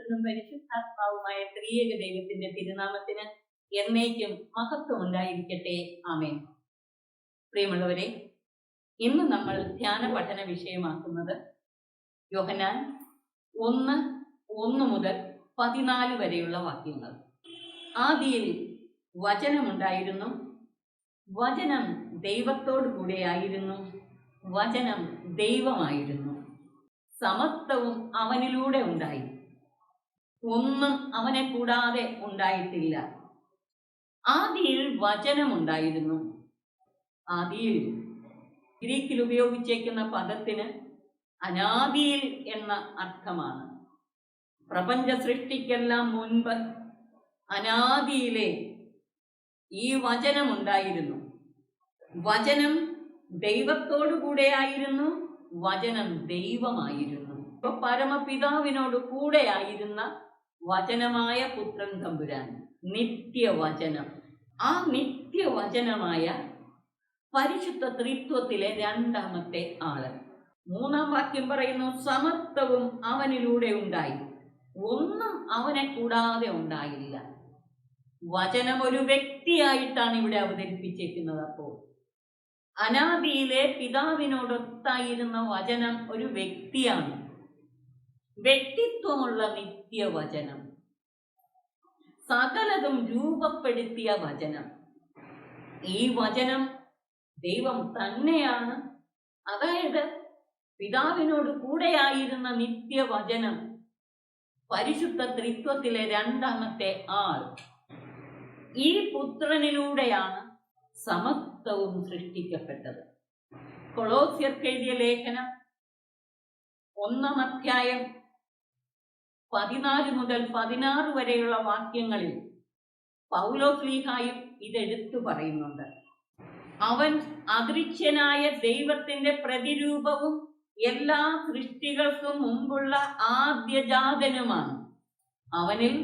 പുത്രനും പരിശുദ്ധാത്മാവുമായ ത്രിയേക ദൈവത്തിന്റെ തിരുനാമത്തിന് എന്നേക്കും മഹത്വം ഉണ്ടായിരിക്കട്ടെ. ആമേൻ. പ്രിയമുള്ളവരെ, ഇന്ന് നമ്മൾ ധ്യാന പഠന വിഷയമാക്കുന്നത് യോഹന്നാൻ 1:1 മുതൽ 14 വരെയുള്ള വാക്യങ്ങൾ. ആദിയിൽ വചനമുണ്ടായിരുന്നു, വചനം ദൈവത്തോടു കൂടെയായിരുന്നു, വചനം ദൈവമായിരുന്നു. സമസ്തവും അവനിലൂടെ ഉണ്ടായി, ഒന്നും അവനെ കൂടാതെ ഉണ്ടായിട്ടില്ല. ആദിയിൽ വചനമുണ്ടായിരുന്നു. ആദിയിൽ ഗ്രീക്കിൽ ഉപയോഗിച്ചേക്കുന്ന പദത്തിന് അനാദിയിൽ എന്ന അർത്ഥമാണ്. പ്രപഞ്ച സൃഷ്ടിക്കെല്ലാം മുൻപ് അനാദിയിലെ ഈ വചനമുണ്ടായിരുന്നു. വചനം ദൈവത്തോടു കൂടെയായിരുന്നു, വചനം ദൈവമായിരുന്നു. പരമപിതാവിനോട് കൂടെയായിരുന്ന വചനമായ പുത്രൻ തമ്പുരാൻ, നിത്യവചനം. ആ നിത്യവചനമായ പരിശുദ്ധ ത്രിത്വത്തിലെ രണ്ടാമത്തെ ആള്. 3-ാം വാക്യം പറയുന്നു, സമസ്തവും അവനിലൂടെ ഉണ്ടായി, ഒന്നും അവനെ കൂടാതെ ഉണ്ടായില്ല. വചനം ഒരു വ്യക്തിയായിട്ടാണ് ഇവിടെ അവതരിപ്പിച്ചേക്കുന്നത്. അപ്പോൾ അനാദിയിലെ പിതാവിനോടൊത്തായിരുന്ന വചനം ഒരു വ്യക്തിയാണ്, വ്യക്തിത്വമുള്ള നിത്യവചനം, സകലതും രൂപപ്പെടുത്തിയ വചനം. ഈ വചനം ദൈവം തന്നെയാണ്. അതായത് പിതാവിനോട് കൂടെയായിരുന്ന നിത്യവചനം പരിശുദ്ധ ത്രിത്വത്തിലെ രണ്ടാമത്തെ ആൾ. ഈ പുത്രനിലൂടെയാണ് സമസ്തവും സൃഷ്ടിക്കപ്പെട്ടത്. കൊളോസ്യർക്ക് എഴുതിയ ലേഖനം 1-ാം അധ്യായം 14 മുതൽ 16 വരെയുള്ള വാക്യങ്ങളിൽ പൗലോസ്ലീഹായും ഇതെടുത്തു പറയുന്നുണ്ട്. അവൻ അദൃശ്യനായ ദൈവത്തിന്റെ പ്രതിരൂപവും എല്ലാ സൃഷ്ടികൾക്കും മുമ്പുള്ള ആദ്യജാതനുമാണ്. അവനിൽ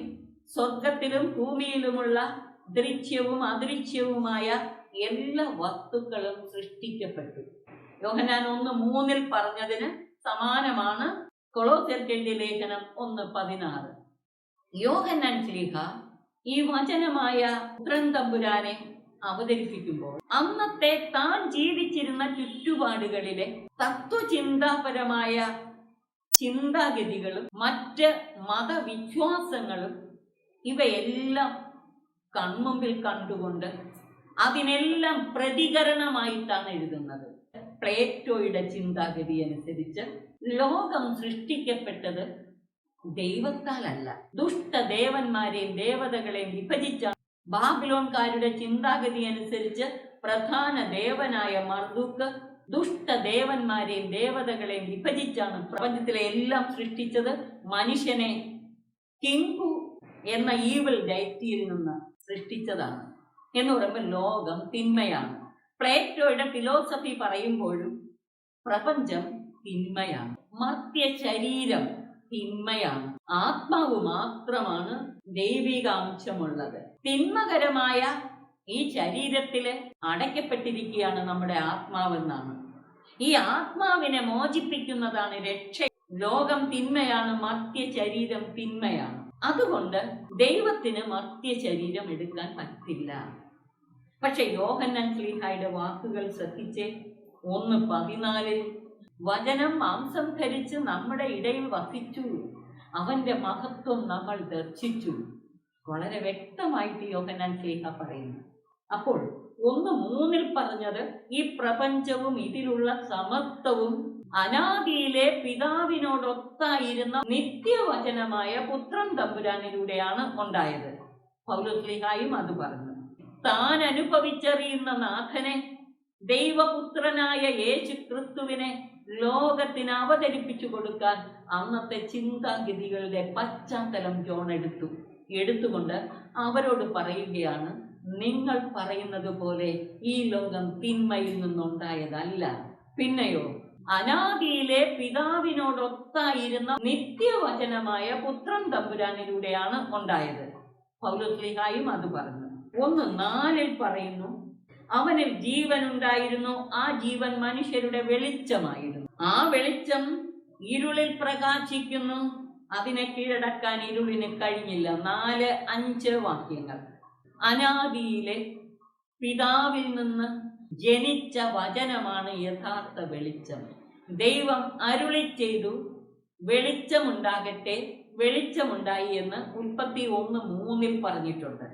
സ്വർഗത്തിലും ഭൂമിയിലുമുള്ള ദൃശ്യവും അദൃശ്യവുമായ എല്ലാ വസ്തുക്കളും സൃഷ്ടിക്കപ്പെട്ടു. യോഹന്നാൻ 1:3 പറഞ്ഞതിന് സമാനമാണ് കൊളോസ്യർക്ക് എഴുതിയ ലേഖനം 1:16. യോഹന്നാൻ ശ്ലീഹ ഈ വചനമായ പുത്രൻ തമ്പുരാനെ അവതരിപ്പിക്കുമ്പോൾ അന്നത്തെ താൻ ജീവിച്ചിരുന്ന ചുറ്റുപാടുകളിലെ തത്വചിന്താപരമായ ചിന്താഗതികളും മറ്റ് മതവിശ്വാസങ്ങളും ഇവയെല്ലാം കൺമുമ്പിൽ കണ്ടുകൊണ്ട് അതിനെല്ലാം പ്രതികരണമായിട്ടാണ് എഴുതുന്നത്. പ്ലേറ്റോയുടെ ചിന്താഗതി അനുസരിച്ച് ലോകം സൃഷ്ടിക്കപ്പെട്ടത് ദൈവത്താലല്ല, ദുഷ്ടദേവന്മാരെയും ദേവതകളെയും വിഭജിച്ച ബാബിലോൺകാരുടെ ചിന്താഗതി അനുസരിച്ച് പ്രധാന ദേവനായ മർദൂക്ക് ദുഷ്ടദേവന്മാരെയും ദേവതകളെയും വിഭജിച്ചാണ് പ്രപഞ്ചത്തിലെ എല്ലാം സൃഷ്ടിച്ചത്. മനുഷ്യനെ കിങ്കു എന്ന ഈവിൾ ഡൈറ്റിയിൽ നിന്ന് സൃഷ്ടിച്ചതാണ് എന്ന് പറയുമ്പോൾ ലോകം തിന്മയാണ്. പ്ലേറ്റോയുടെ ഫിലോസഫി പറയുമ്പോഴും പ്രപഞ്ചം തിന്മയാണ്, മർത്യ ശരീരം തിന്മയാണ്, ആത്മാവ് മാത്രമാണ് ദൈവികാംശമുള്ളത്. തിന്മകരമായ ഈ ശരീരത്തില് അടയ്ക്കപ്പെട്ടിരിക്കുകയാണ് നമ്മുടെ ആത്മാവെന്നാണ്. ഈ ആത്മാവിനെ മോചിപ്പിക്കുന്നതാണ് രക്ഷ. ലോകം തിന്മയാണ്, മർത്യ ശരീരം തിന്മയാണ്. അതുകൊണ്ട് ദൈവത്തിന് മർത്യ ശരീരം എടുക്കാൻ പറ്റില്ല. പക്ഷെ യോഹന്നാൻ ശ്ലീഹായുടെ വാക്കുകൾ ശ്രദ്ധിച്ച് 1:14 വചനം മാംസം ധരിച്ച് നമ്മുടെ ഇടയിൽ വസിച്ചു, അവന്റെ മഹത്വം നമ്മൾ ദർശിച്ചു. വളരെ വ്യക്തമായിട്ട് യോഹന്നാൻ ശ്ലീഹ പറയുന്നു. അപ്പോൾ 1:3 പറഞ്ഞത് ഈ പ്രപഞ്ചവും ഇതിലുള്ള സമസ്തവും അനാദിയിലെ പിതാവിനോടൊത്തായിരുന്ന നിത്യവചനമായ പുത്രൻ തമ്പുരാനിലൂടെയാണ് ഉണ്ടായത്. പൗലോസ്ലീഹായും അത് പറഞ്ഞു. താൻ അനുഭവിച്ചറിയുന്ന നാഥനെ, ദൈവപുത്രനായ യേശു ക്രിസ്തുവിനെ ലോകത്തിന് അവതരിപ്പിച്ചു കൊടുക്കാൻ അന്നത്തെ ചിന്താഗതികളുടെ പശ്ചാത്തലം ജോൺ എടുത്തുകൊണ്ട് അവരോട് പറയുകയാണ്, നിങ്ങൾ പറയുന്നത് പോലെ ഈ ലോകം തിന്മയിൽ നിന്നുണ്ടായതല്ല, പിന്നെയോ അനാദിയിലെ പിതാവിനോടൊത്തായിരുന്ന നിത്യവചനമായ പുത്രൻ തമ്പുരാനിലൂടെയാണ് ഉണ്ടായത്. പൗലോസ്ലീഹായും അത് പറഞ്ഞു. 1:4 പറയുന്നു, അവനിൽ ജീവൻ ഉണ്ടായിരുന്നു, ആ ജീവൻ മനുഷ്യരുടെ വെളിച്ചമായിരുന്നു. ആ വെളിച്ചം ഇരുളിൽ പ്രകാശിക്കുന്നു, അതിനെ കീഴടക്കാൻ ഇരുളിന് കഴിഞ്ഞില്ല. 4-5 വാക്യങ്ങൾ. അനാദിയിലെ പിതാവിൽ നിന്ന് ജനിച്ച വചനമാണ് യഥാർത്ഥ വെളിച്ചം. ദൈവം അരുളി ചെയ്തു, വെളിച്ചമുണ്ടാകട്ടെ, വെളിച്ചമുണ്ടായി എന്ന് ഉൽപ്പത്തി 1:3 പറഞ്ഞിട്ടുണ്ട്.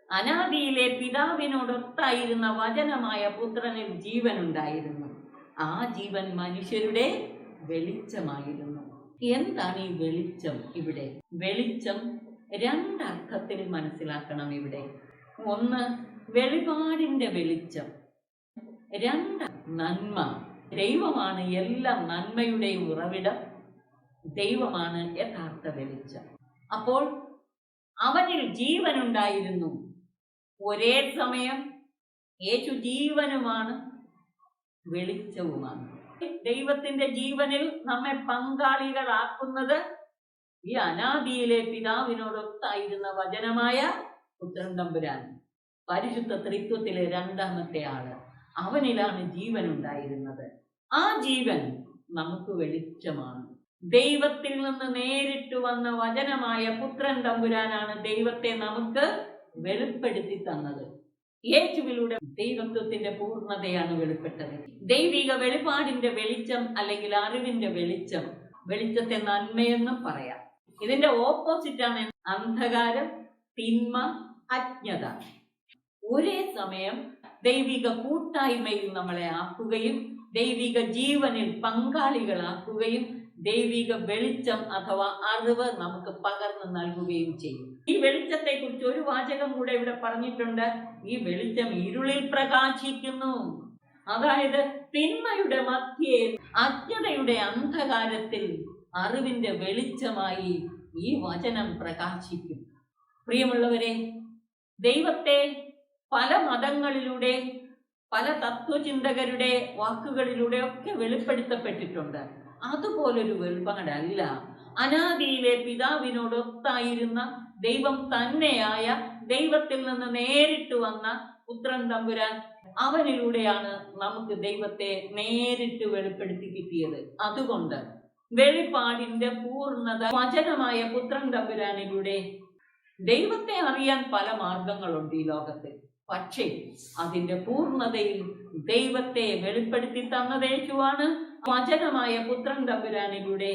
അനാദിയിലെ പിതാവിനോടൊത്തായിരുന്ന വചനമായ പുത്രനിൽ ജീവനുണ്ടായിരുന്നു. ആ ജീവൻ മനുഷ്യരുടെ വെളിച്ചമായിരുന്നു. എന്താണ് ഈ വെളിച്ചം? ഇവിടെ വെളിച്ചം 2 അർത്ഥത്തിൽ മനസ്സിലാക്കണം. ഇവിടെ ഒന്ന് വെളിപാടിന്റെ വെളിച്ചം, 2 നന്മ. ദൈവമാണ് എല്ലാ നന്മയുടെയും ഉറവിടം. ദൈവമാണ് യഥാർത്ഥ വെളിച്ചം. അപ്പോൾ അവനിൽ ജീവനുണ്ടായിരുന്നു. ഒരേ സമയം യേശു ജീവനുമാണ്, വെളിച്ചവുമാണ്. ദൈവത്തിന്റെ ജീവനിൽ നമ്മെ പങ്കാളികളാക്കുന്നത് ഈ അനാദിയിലെ പിതാവിനോടൊത്തായിരുന്ന വചനമായ പുത്രൻ തമ്പുരാൻ, പരിശുദ്ധ ത്രിത്വത്തിലെ 2ാമത്തെ ആള്. അവനിലാണ് ജീവൻ ഉണ്ടായിരുന്നത്. ആ ജീവൻ നമുക്ക് വെളിച്ചമാണ്. ദൈവത്തിൽ നിന്ന് നേരിട്ട് വന്ന വചനമായ പുത്രൻ തമ്പുരാനാണ് ദൈവത്തെ നമുക്ക് വെളിപ്പെടുത്തി തന്നത്. യേശുവിലൂടെ ദൈവത്വത്തിന്റെ പൂർണ്ണതയാണ് വെളിപ്പെട്ടത്. ദൈവിക വെളിപാടിന്റെ വെളിച്ചം അല്ലെങ്കിൽ അറിവിന്റെ വെളിച്ചം, വെളിച്ചത്തെ നന്മയെന്നും പറയാം. ഇതിന്റെ ഓപ്പോസിറ്റാണ് അന്ധകാരം, തിന്മ, അജ്ഞത. ഒരേ സമയം ദൈവിക കൂട്ടായ്മയിൽ നമ്മളെ ആക്കുകയും ദൈവിക ജീവനിൽ പങ്കാളികളാക്കുകയും ദൈവിക വെളിച്ചം അഥവാ അറിവ് നമുക്ക് പകർന്നു നൽകുകയും ചെയ്യും. ഈ വെളിച്ചത്തെ കുറിച്ച് ഒരു വാചകം കൂടെ ഇവിടെ പറഞ്ഞിട്ടുണ്ട്. ഈ വെളിച്ചം ഇരുളിൽ പ്രകാശിക്കുന്നു. അതായത് തിന്മയുടെ മധ്യേ അജ്ഞതയുടെ അന്ധകാരത്തിൽ അറിവിന്റെ വെളിച്ചമായി ഈ വചനം പ്രകാശിക്കും. പ്രിയമുള്ളവരെ, ദൈവത്തെ പല മതങ്ങളിലൂടെ, പല തത്വചിന്തകരുടെ വാക്കുകളിലൂടെ ഒക്കെ വെളിപ്പെടുത്തപ്പെട്ടിട്ടുണ്ട്. അതുപോലൊരു വെളിപാടല്ല അനാദിയിലെ പിതാവിനോടൊത്തായിരുന്ന ദൈവം തന്നെയായ ദൈവത്തിൽ നിന്ന് നേരിട്ട് വന്ന പുത്രൻ തമ്പുരാൻ. അവനിലൂടെയാണ് നമുക്ക് ദൈവത്തെ നേരിട്ട് വെളിപ്പെടുത്തി കിട്ടിയത്. അതുകൊണ്ട് വെളിപാടിന്റെ പൂർണ്ണത വചനമായ പുത്രൻ തമ്പുരാനിലൂടെ. ദൈവത്തെ അറിയാൻ പല മാർഗങ്ങളുണ്ട് ഈ ലോകത്തിൽ. പക്ഷേ അതിന്റെ പൂർണ്ണതയിൽ ദൈവത്തെ വെളിപ്പെടുത്തി തന്നത് യേശുവാണ്. വചനമായ പുത്രൻ തമ്പുരാനിലൂടെ,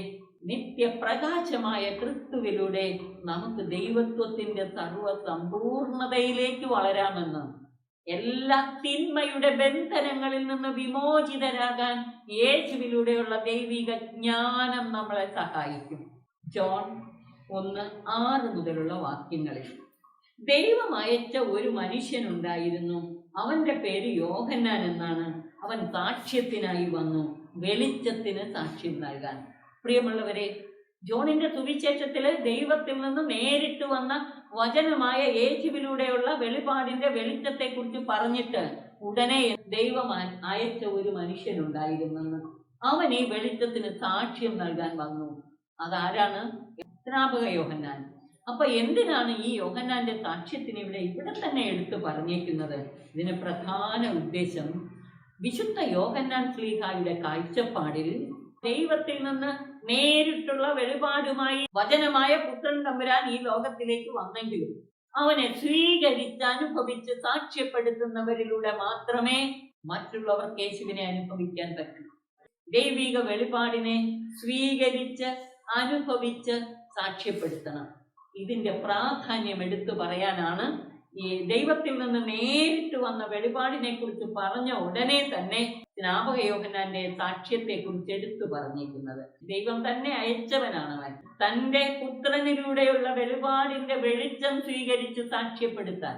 നിത്യപ്രകാശമായ ക്രിസ്തുവിലൂടെ നമുക്ക് ദൈവത്വത്തിന്റെ സർവസമ്പൂർണതയിലേക്ക് വളരാമെന്ന്, എല്ലാ തിന്മയുടെ ബന്ധനങ്ങളിൽ നിന്ന് വിമോചിതരാകാൻ യേശുവിലൂടെയുള്ള ദൈവിക ജ്ഞാനം നമ്മളെ സഹായിക്കും. ജോൺ 1:6 മുതലുള്ള വാക്യങ്ങളിൽ ദൈവം അയച്ച ഒരു മനുഷ്യനുണ്ടായിരുന്നു. അവന്റെ പേര് യോഹന്നാൻ എന്നാണ്. അവൻ സാക്ഷ്യത്തിനായി വന്നു, വെളിച്ചത്തിന് സാക്ഷ്യം നൽകാൻ. പ്രിയമുള്ളവരെ, ജോണിന്റെ സുവിശേഷത്തില് ദൈവത്തിൽ നിന്ന് നേരിട്ട് വന്ന വചനമായ യേശുവിലൂടെയുള്ള വെളിപാടിന്റെ വെളിച്ചത്തെ കുറിച്ച് പറഞ്ഞിട്ട് ഉടനെ ദൈവം അയച്ച ഒരു മനുഷ്യനുണ്ടായിരുന്നെന്ന്. അവൻ ഈ വെളിച്ചത്തിന് സാക്ഷ്യം നൽകാൻ വന്നു. അതാരാണ്? സ്നാപക യോഹന്നാൻ. അപ്പൊ എന്തിനാണ് ഈ യോഹന്നാന്റെ സാക്ഷ്യത്തിന് ഇവിടെ തന്നെ എടുത്തു പറഞ്ഞേക്കുന്നത്? ഇതിന് പ്രധാന ഉദ്ദേശം വിശുദ്ധ യോഹന്നാൻ ശ്ലീഹായുടെ കാഴ്ചപ്പാടിൽ ദൈവത്തിൽ നിന്ന് നേരിട്ടുള്ള വെളിപാടുമായി വചനമായ പുത്രൻ തമ്പുരാൻ ഈ ലോകത്തിലേക്ക് വന്നെങ്കിലും അവനെ സ്വീകരിച്ച് അനുഭവിച്ച് സാക്ഷ്യപ്പെടുത്തുന്നവരിലൂടെ മാത്രമേ മറ്റുള്ളവർക്ക് യേശുവിനെ അനുഭവിക്കാൻ പറ്റൂ. ദൈവിക വെളിപാടിനെ സ്വീകരിച്ച് അനുഭവിച്ച് സാക്ഷ്യപ്പെടുത്തണം. ഇതിന്റെ പ്രാധാന്യം എടുത്തു പറയാനാണ് ഈ ദൈവത്തിൽ നിന്ന് നേരിട്ട് വന്ന വെളിപാടിനെ കുറിച്ച് പറഞ്ഞ ഉടനെ തന്നെ സ്നാപക യോഹന്നാന്റെ സാക്ഷ്യത്തെ കുറിച്ച് എടുത്തു പറഞ്ഞിരിക്കുന്നത്. ദൈവം തന്നെ അയച്ചവനാണ് അവൻ. തന്റെ പുത്രനിലൂടെയുള്ള വെളിപാടിന്റെ വെളിച്ചം സ്വീകരിച്ച് സാക്ഷ്യപ്പെടുത്താൻ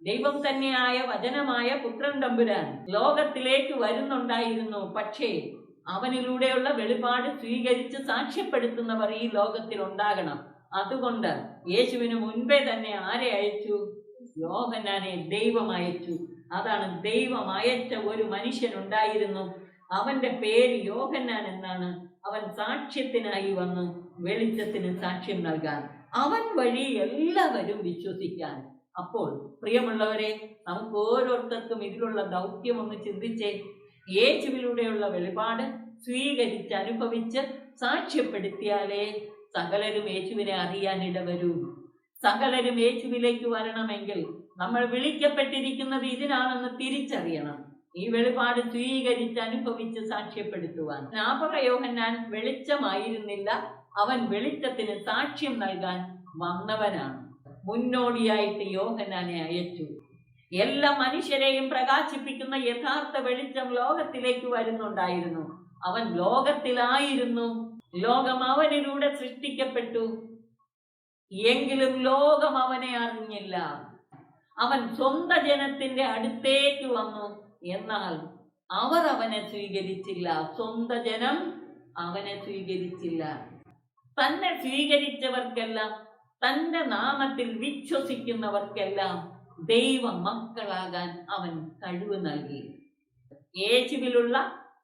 ദൈവം തന്നെയായ വചനമായ പുത്രൻ തമ്പുരാൻ ലോകത്തിലേക്ക് വരുന്നുണ്ടായിരുന്നു. പക്ഷേ അവനിലൂടെയുള്ള വെളിപാട് സ്വീകരിച്ച് സാക്ഷ്യപ്പെടുത്തുന്നവർ ഈ ലോകത്തിൽ ഉണ്ടാകണം. അതുകൊണ്ട് യേശുവിന് മുൻപേ തന്നെ ആരെ അയച്ചു? യോഹന്നാനെ ദൈവം അയച്ചു. അതാണ്, ദൈവം അയച്ച ഒരു മനുഷ്യനുണ്ടായിരുന്നു. അവന്റെ പേര് യോഹന്നാൻ എന്നാണ്. അവൻ സാക്ഷ്യത്തിനായി വന്നു, വെളിച്ചത്തിന് സാക്ഷ്യം നൽകാൻ, അവൻ വഴി എല്ലാവരും വിശ്വസിക്കാൻ. അപ്പോൾ പ്രിയമുള്ളവരെ, നമുക്ക് ഓരോരുത്തർക്കും ഇതിലുള്ള ദൗത്യം ഒന്ന് ചിന്തിച്ചേ. യേശുവിലൂടെയുള്ള വെളിപാട് സ്വീകരിച്ച് അനുഭവിച്ച് സാക്ഷ്യപ്പെടുത്തിയാലേ സകലരും യേശുവിനെ അറിയാൻ ഇടവരൂ. സകലരും യേശുവിലേക്ക് വരണമെങ്കിൽ നമ്മൾ വിളിക്കപ്പെട്ടിരിക്കുന്നത് ഇതിനാണെന്ന് തിരിച്ചറിയണം. ഈ വെളിപാട് സ്വീകരിച്ച് അനുഭവിച്ച് സാക്ഷ്യപ്പെടുത്തുവാൻ. സ്നാപക യോഹന്നാൻ വെളിച്ചമായിരുന്നില്ല, അവൻ വെളിച്ചത്തിന് സാക്ഷ്യം നൽകാൻ വന്നവനാണ്. മുന്നോടിയായിട്ട് യോഹന്നാനെ അയച്ചു. എല്ലാ മനുഷ്യരെയും പ്രകാശിപ്പിക്കുന്ന യഥാർത്ഥ വെളിച്ചം ലോകത്തിലേക്ക് വരുന്നുണ്ടായിരുന്നു. അവൻ ലോകത്തിലായിരുന്നു, ലോകം അവനിലൂടെ സൃഷ്ടിക്കപ്പെട്ടു. എങ്കിലും ലോകം അവനെ അറിഞ്ഞില്ല. അവൻ സ്വന്തം ജനത്തിന്റെ അടുത്തേക്ക് വന്നു, എന്നാൽ അവർ അവനെ സ്വീകരിച്ചില്ല. സ്വന്തം ജനം അവനെ സ്വീകരിച്ചില്ല. തന്നെ സ്വീകരിച്ചവർക്കെല്ലാം, തന്റെ നാമത്തിൽ വിശ്വസിക്കുന്നവർക്കെല്ലാം ദൈവ മക്കളാകാൻ അവൻ കഴിവ് നൽകി. യേശുവിലുള്ള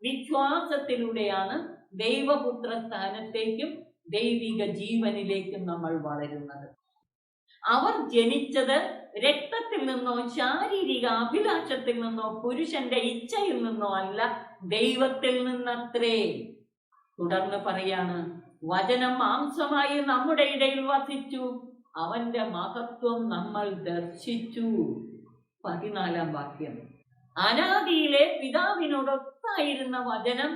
വിശ്വാസത്തിലൂടെയാണ് ദൈവപുത്ര സ്ഥാനത്തേക്കും ദൈവിക ജീവനിലേക്കും നമ്മൾ വളരുന്നത്. അവർ ജനിച്ചത് രക്തത്തിൽ നിന്നോ ശാരീരിക അഭിലാഷത്തിൽ നിന്നോ പുരുഷന്റെ ഇച്ഛയിൽ നിന്നോ അല്ല, ദൈവത്തിൽ നിന്നത്രേ. തുടർന്ന് പറയാണ്, വചനം മാംസമായി നമ്മുടെ ഇടയിൽ വസിച്ചു, അവന്റെ മഹത്വം നമ്മൾ ദർശിച്ചു. 14-ാം വാക്യം. അനാദിയിലെ പിതാവിനോടൊത്തായിരുന്ന വചനം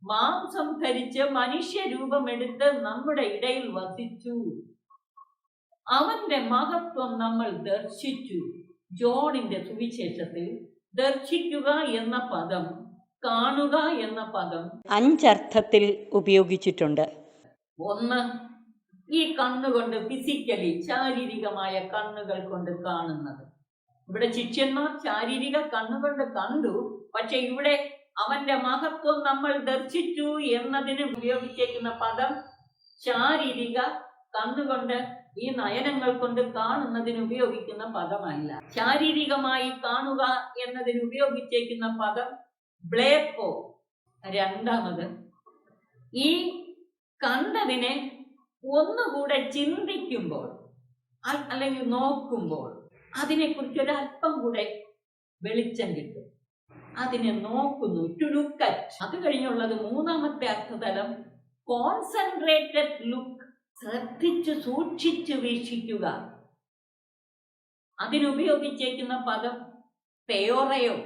മാംസം ധരിച്ച് മനുഷ്യരൂപമെടുത്ത് നമ്മുടെ ഇടയിൽ വസിച്ചു, അവന്റെ മഹത്വം നമ്മൾ ദർശിച്ചു. ജോണിന്റെ സുവിശേഷത്തിൽ ദർശിക്കുക എന്ന പദം, കാണുക എന്ന പദം 5 അർത്ഥത്തിൽ ഉപയോഗിച്ചിട്ടുണ്ട്. ഒന്ന്, ഈ കണ്ണുകൊണ്ട് ഫിസിക്കലി ശാരീരികമായ കണ്ണുകൾ കൊണ്ട് കാണുന്നത്. ഇവിടെ ശിഷ്യന്മാർ ശാരീരിക കണ്ണുകൊണ്ട് കണ്ടു, പക്ഷെ ഇവിടെ അവന്റെ മഹത്വം നമ്മൾ ദർശിച്ചു എന്നതിന് ഉപയോഗിച്ചേക്കുന്ന പദം ശാരീരിക കണ്ണുകൊണ്ട്, ഈ നയനങ്ങൾ കൊണ്ട് കാണുന്നതിന് ഉപയോഗിക്കുന്ന പദമല്ല. ശാരീരികമായി കാണുക എന്നതിന് ഉപയോഗിച്ചേക്കുന്ന പദം ബ്ലേപ്പോ. രണ്ടാമത്, ഈ കണ്ടതിനെ ഒന്നുകൂടെ ചിന്തിക്കുമ്പോൾ അല്ലെങ്കിൽ നോക്കുമ്പോൾ അതിനെക്കുറിച്ച് ഒരല്പം കൂടെ വെളിച്ചം കിട്ടും. അതിനെ നോക്കുന്നു, ടു ലുക്ക് അറ്റ്. അത് കഴിഞ്ഞുള്ളത് മൂന്നാമത്തെ അർത്ഥതലം കോൺസെൻട്രേറ്റഡ് ലുക്ക്, ശ്രദ്ധിച്ചു സൂക്ഷിച്ചു വീക്ഷിക്കുക. അതിനുപയോഗിച്ചേക്കുന്ന പദം തെയോറയോ,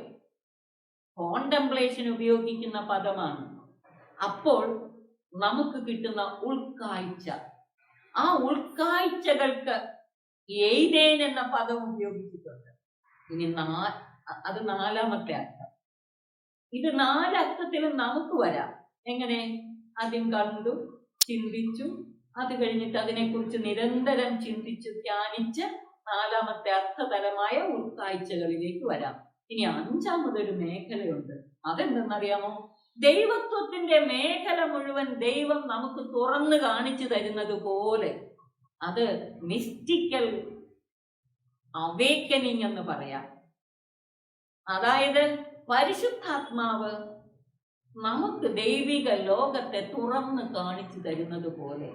കോണ്ടംപ്ലേഷൻ ഉപയോഗിക്കുന്ന പദമാണ്. അപ്പോൾ നമുക്ക് കിട്ടുന്ന ഉൾക്കാഴ്ച, ആ ഉൾക്കാഴ്ചകൾക്ക് എയ്തേൻ എന്ന പദം ഉപയോഗിച്ചിട്ടുണ്ട്. ഇനി അത് 4-ാമത്തെ അർത്ഥം. ഇത് 4 അർത്ഥത്തിലും നമുക്ക് വരാം. എങ്ങനെ? ആദ്യം കണ്ടു, ചിന്തിച്ചു, അത് കഴിഞ്ഞിട്ട് അതിനെക്കുറിച്ച് നിരന്തരം ചിന്തിച്ച് ധ്യാനിച്ച് 4-ാമത്തെ അർത്ഥതലമായ ഉൾക്കാഴ്ചകളിലേക്ക് വരാം. ഇനി 5-ാമതൊരു മേഖലയുണ്ട്. അതെന്തെന്നറിയാമോ? ദൈവത്വത്തിന്റെ മേഖല മുഴുവൻ ദൈവം നമുക്ക് തുറന്നു കാണിച്ചു തരുന്നത് പോലെ. അത് മിസ്റ്റിക്കൽ അവേക്കനിങ് എന്ന് പറയാം. അതായത് പരിശുദ്ധാത്മാവ് നമുക്ക് ദൈവിക ലോകത്തെ തുറന്ന് കാണിച്ചു തരുന്നത് പോലെ.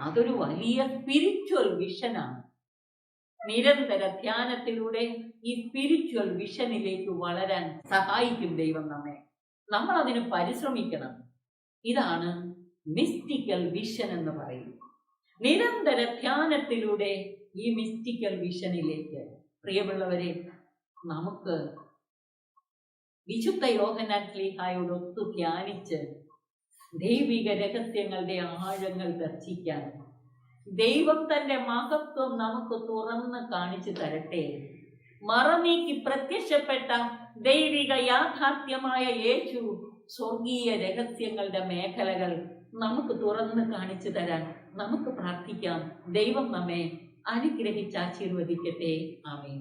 അതൊരു വലിയ സ്പിരിച്വൽ വിഷനാണ്. നിരന്തര ധ്യാനത്തിലൂടെ ഈ സ്പിരിച്വൽ വിഷനിലേക്ക് വളരാൻ സഹായിക്കും ദൈവം നമ്മെ. നമ്മൾ അതിന് പരിശ്രമിക്കണം. ഇതാണ് മിസ്റ്റിക്കൽ വിഷൻ എന്ന് പറയും. നിരന്തര ധ്യാനത്തിലൂടെ ഈ മിസ്റ്റിക്കൽ വിഷനിലേക്ക്, പ്രിയമുള്ളവരെ, നമുക്ക് വിശുദ്ധ യോഹന്നാൻ ശ്ലീഹായോടൊത്തു ധ്യാനിച്ച് ദൈവിക രഹസ്യങ്ങളുടെ ആഴങ്ങൾ ദർശിക്കാൻ ദൈവം തന്റെ മഹത്വം നമുക്ക് തുറന്ന് കാണിച്ചു തരട്ടെ. മറനീക്കി പ്രത്യക്ഷപ്പെട്ട ദൈവിക യാഥാർത്ഥ്യമായ യേശു സ്വർഗീയ രഹസ്യങ്ങളുടെ മേഖലകൾ നമുക്ക് തുറന്ന് കാണിച്ചു തരാൻ നമുക്ക് പ്രാർത്ഥിക്കാം. ദൈവം നമ്മെ അനുഗ്രഹിച്ച് ആശീർവദിക്കട്ടെ. ആമേൻ.